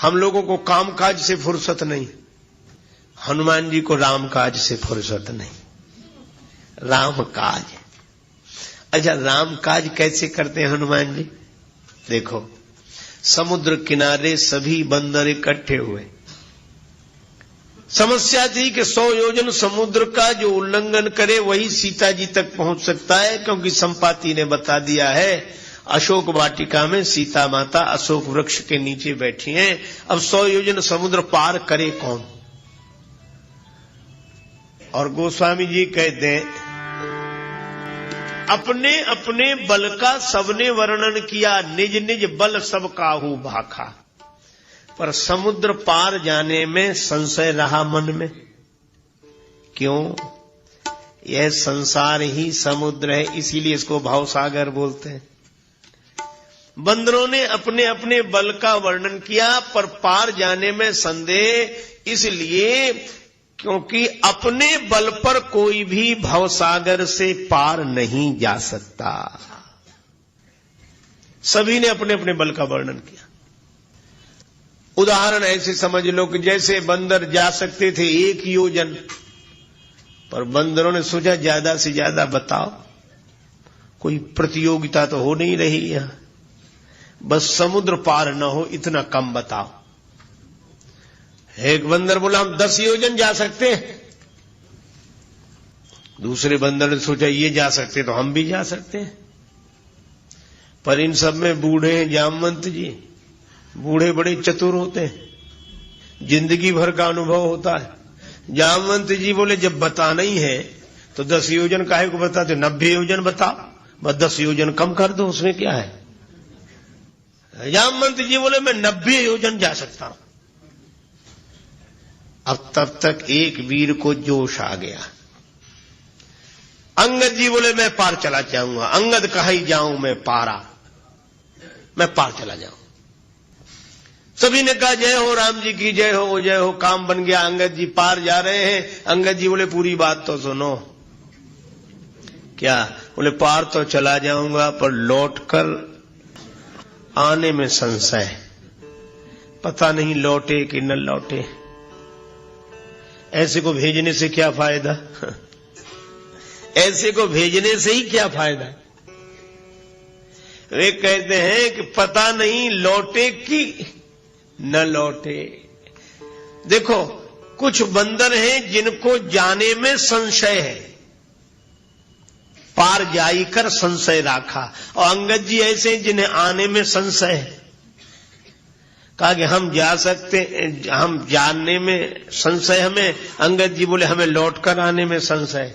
हम लोगों को कामकाज से फुर्सत नहीं, हनुमान जी को रामकाज से फुर्सत नहीं। रामकाज, अच्छा रामकाज कैसे करते हैं हनुमान जी? देखो, समुद्र किनारे सभी बंदर इकट्ठे हुए। समस्या थी कि 100 योजन समुद्र का जो उल्लंघन करे वही सीता जी तक पहुंच सकता है, क्योंकि संपाति ने बता दिया है अशोक वाटिका में सीता माता अशोक वृक्ष के नीचे बैठी हैं। अब 100 योजन समुद्र पार करे कौन? और गोस्वामी जी कहते हैं अपने अपने बल का सबने वर्णन किया, निज निज बल सब काहू भाखा, पर समुद्र पार जाने में संशय रहा मन में। क्यों? यह संसार ही समुद्र है, इसीलिए इसको भवसागर बोलते हैं। बंदरों ने अपने अपने बल का वर्णन किया, पर पार जाने में संदेह, इसलिए क्योंकि अपने बल पर कोई भी भवसागर से पार नहीं जा सकता। सभी ने अपने अपने बल का वर्णन किया। उदाहरण ऐसे समझ लो कि जैसे बंदर जा सकते थे 1 योजन, पर बंदरों ने सोचा ज्यादा से ज्यादा बताओ, कोई प्रतियोगिता तो हो नहीं रही यहां, बस समुद्र पार न हो इतना कम बताओ। एक बंदर बोला हम 10 योजन जा सकते हैं। दूसरे बंदर ने सोचा ये जा सकते तो हम भी जा सकते हैं। पर इन सब में बूढ़े हैं जामवंत जी, बूढ़े बड़े चतुर होते हैं, जिंदगी भर का अनुभव होता है। जामवंत जी बोले जब बताना ही है तो 10 योजन काहे को बताते, 90 योजन बताओ, बस 10 योजन कम कर दो, उसमें क्या है। जामवंत जी बोले मैं 90 योजन जा सकता हूं। अब तब तक एक वीर को जोश आ गया। अंगद जी बोले मैं पार चला जाऊंगा। अंगद कहा ही जाऊं मैं पारा, मैं पार चला जाऊं। सभी ने कहा जय हो राम जी की जय हो, जय हो। काम बन गया, अंगद जी पार जा रहे हैं। अंगद जी बोले पूरी बात तो सुनो। क्या? बोले पार तो चला जाऊंगा, पर लौटकर आने में संशय, पता नहीं लौटे कि न लौटे। ऐसे को भेजने से क्या फायदा? ऐसे को भेजने से ही क्या फायदा? वे कहते हैं कि पता नहीं लौटे कि न लौटे। देखो, कुछ बंदर हैं जिनको जाने में संशय है, पार जाई कर संशय राखा, और अंगद जी ऐसे हैं जिन्हें आने में संशय है। कहा कि हम जा सकते, हम जानने में संशय हमें। अंगद जी बोले हमें लौटकर आने में संशय।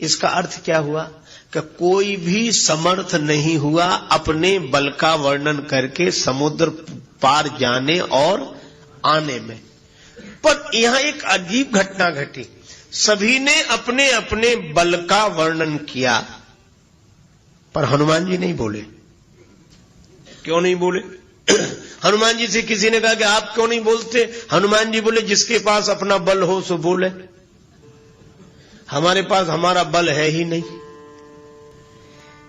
इसका अर्थ क्या हुआ कि कोई भी समर्थ नहीं हुआ अपने बल का वर्णन करके समुद्र पार जाने और आने में। पर यहां एक अजीब घटना घटी। सभी ने अपने अपने बल का वर्णन किया, पर हनुमान जी नहीं बोले। क्यों नहीं बोले? हनुमान जी से किसी ने कहा कि आप क्यों नहीं बोलते? हनुमान जी बोले जिसके पास अपना बल हो सो बोले, हमारे पास हमारा बल है ही नहीं।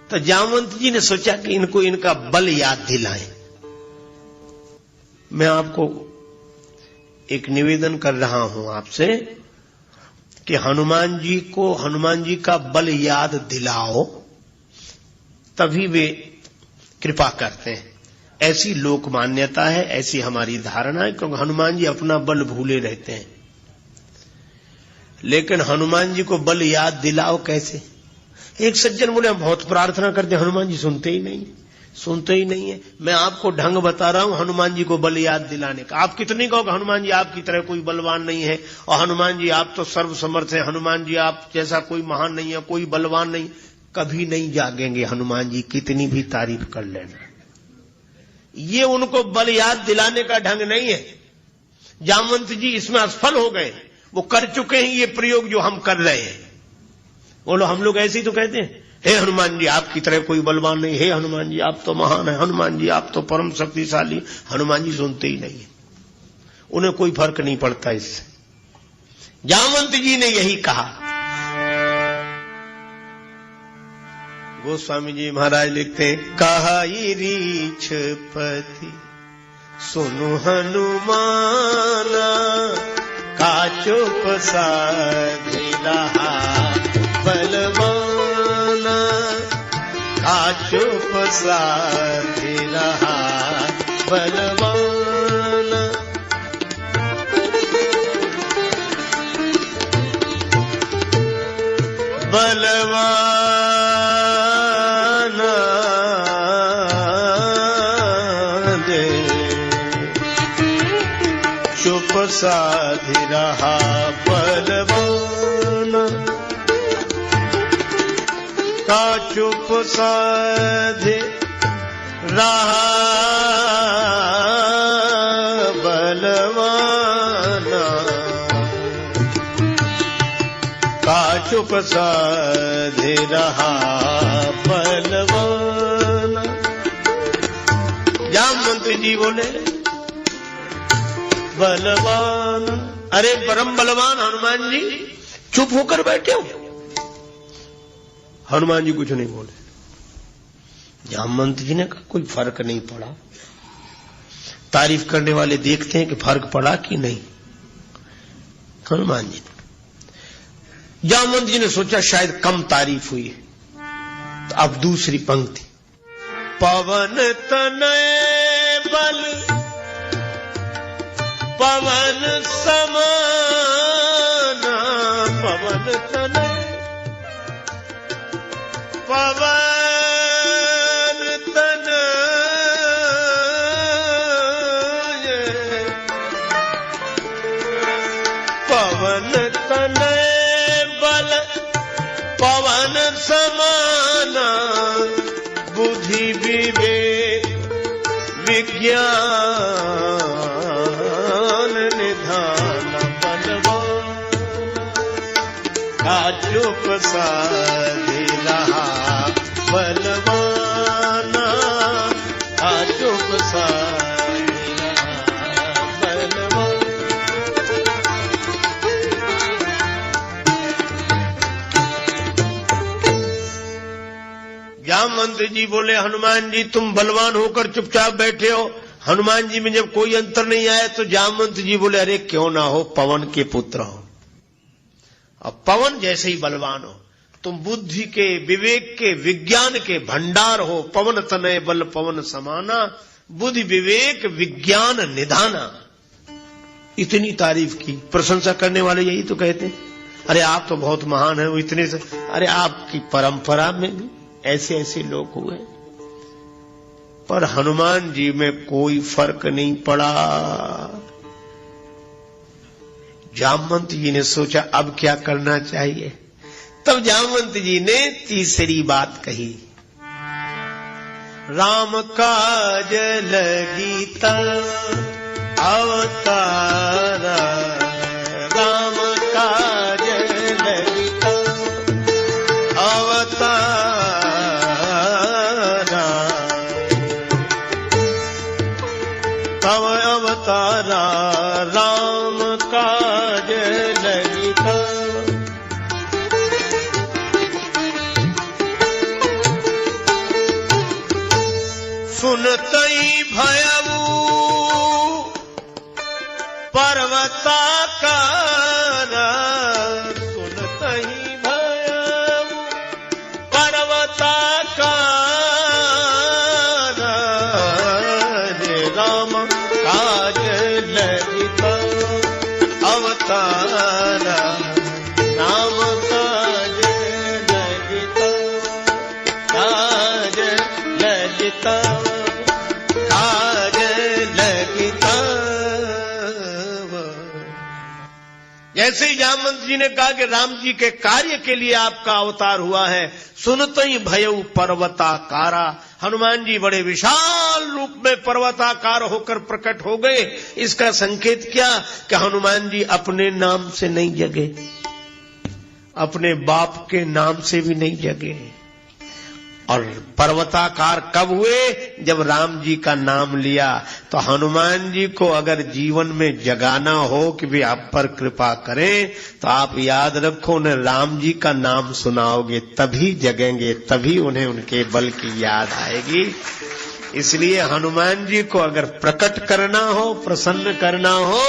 तो जामवंत जी ने सोचा कि इनको इनका बल याद दिलाएं। मैं आपको एक निवेदन कर रहा हूं आपसे कि हनुमान जी को हनुमान जी का बल याद दिलाओ, तभी वे कृपा करते हैं। ऐसी लोक मान्यता है, ऐसी हमारी धारणा है, क्योंकि हनुमान जी अपना बल भूले रहते हैं। लेकिन हनुमान जी को बल याद दिलाओ कैसे? एक सज्जन बोले हम बहुत प्रार्थना करते हैं, हनुमान जी सुनते ही नहीं, सुनते ही नहीं है। मैं आपको ढंग बता रहा हूं हनुमान जी को बल याद दिलाने का। आप कितने कहोगे हनुमान जी आपकी तरह कोई बलवान नहीं है, और हनुमान जी आप तो सर्वसमर्थ हैं, हनुमान जी आप जैसा कोई महान नहीं है, कोई बलवान नहीं। कभी नहीं जागेंगे हनुमान जी, कितनी भी तारीफ कर लेना। ये उनको बल याद दिलाने का ढंग नहीं है। जामवंत जी इसमें असफल हो गए, वो कर चुके हैं ये प्रयोग जो हम कर रहे हैं। बोलो हम लोग ऐसे ही तो कहते हैं, हे हनुमान जी आपकी तरह कोई बलवान नहीं, हे हनुमान जी आप तो महान है, हनुमान जी आप तो परम शक्तिशाली। हनुमान जी सुनते ही नहीं है, उन्हें कोई फर्क नहीं पड़ता इससे। जामवंत जी ने यही कहा। गोस्वामी जी महाराज लिखते हैं, कहा रीछ पति सुनु हनुमाना का चुप साधि रहा बलवाना, का चुप साधि रहा बलवाना। बलवाना दे चुप साधि रहा बलवाना, का चुप साधि रहा बलवाना, का चुप साधि रहा बलवाना। जामवंत जी बोले बलवान, अरे परम बलवान हनुमान जी चुप होकर बैठे हो। हनुमान जी कुछ नहीं बोले। जामवंत जी ने कहा कोई फर्क नहीं पड़ा। तारीफ करने वाले देखते हैं कि फर्क पड़ा कि नहीं। हनुमान जी ने, जामवंत जी ने सोचा शायद कम तारीफ हुई है, तो अब दूसरी पंक्ति, पवन तनय बल पवन समाना, पवन तनय पवन तनय, पवन तनय बल पवन समाना, बुद्धि विवेक विज्ञान निधान बलवान, का चुप साधि रहा बलवाना, का चुप साधि रहा बलवान। जामवंत जी बोले हनुमान जी तुम बलवान होकर चुपचाप बैठे हो। हनुमान जी में जब कोई अंतर नहीं आया तो जामवंत जी बोले अरे क्यों ना हो, पवन के पुत्र हो, अब पवन जैसे ही बलवान हो। तुम बुद्धि के, विवेक के, विज्ञान के भंडार हो। पवन तनय बल पवन समाना, बुद्धि विवेक विज्ञान निधाना। इतनी तारीफ की। प्रशंसा करने वाले यही तो कहते हैं अरे आप तो बहुत महान है, वो इतने से। अरे आपकी परंपरा में भी ऐसे ऐसे लोग हुए, पर हनुमान जी में कोई फर्क नहीं पड़ा। जामवंत जी ने सोचा अब क्या करना चाहिए। तब जामवंत जी ने तीसरी बात कही, राम काज लगीता अवतारा, राम काज लगीता अवतारा, तव अवतारा राम काज लगीता। सुनतई भयऊ पर्वताकारा, सुनतई भयऊ पर्वताकारा, रे राम काज लगिता अवतारा, राम काज लगिता, काज लगिता, काज लगीता। जैसे ही जामवंत जी ने कहा कि राम जी के कार्य के लिए आपका अवतार हुआ है, सुनते ही भयऊ पर्वताकारा, हनुमान जी बड़े विशाल रूप में पर्वताकार होकर प्रकट हो गए। इसका संकेत क्या कि हनुमान जी अपने नाम से नहीं जगे, अपने बाप के नाम से भी नहीं जगे। और पर्वताकार कब हुए? जब राम जी का नाम लिया। तो हनुमान जी को अगर जीवन में जगाना हो कि भी आप पर कृपा करें, तो आप याद रखो उन्हें राम जी का नाम सुनाओगे तभी जगेंगे, तभी उन्हें उनके बल की याद आएगी। इसलिए हनुमान जी को अगर प्रकट करना हो, प्रसन्न करना हो,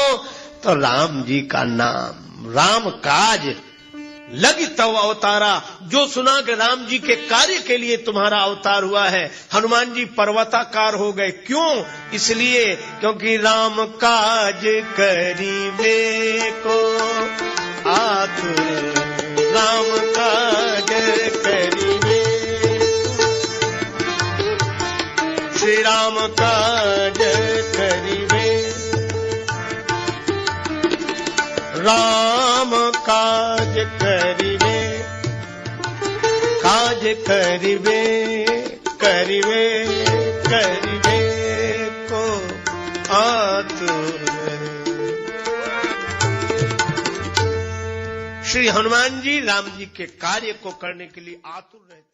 तो राम जी का नाम, राम काज लगी तव अवतारा। जो सुना कि राम जी के कार्य के लिए तुम्हारा अवतार हुआ है, हनुमान जी पर्वताकार हो गए। क्यों? इसलिए क्योंकि राम काज करीबे को आतुर, राम काज करीबे, श्री राम काज करीबे, राम काज करिवे, काज करिवे, करिवे, करिवे को आतुर। श्री हनुमान जी राम जी के कार्य को करने के लिए आतुर रहते।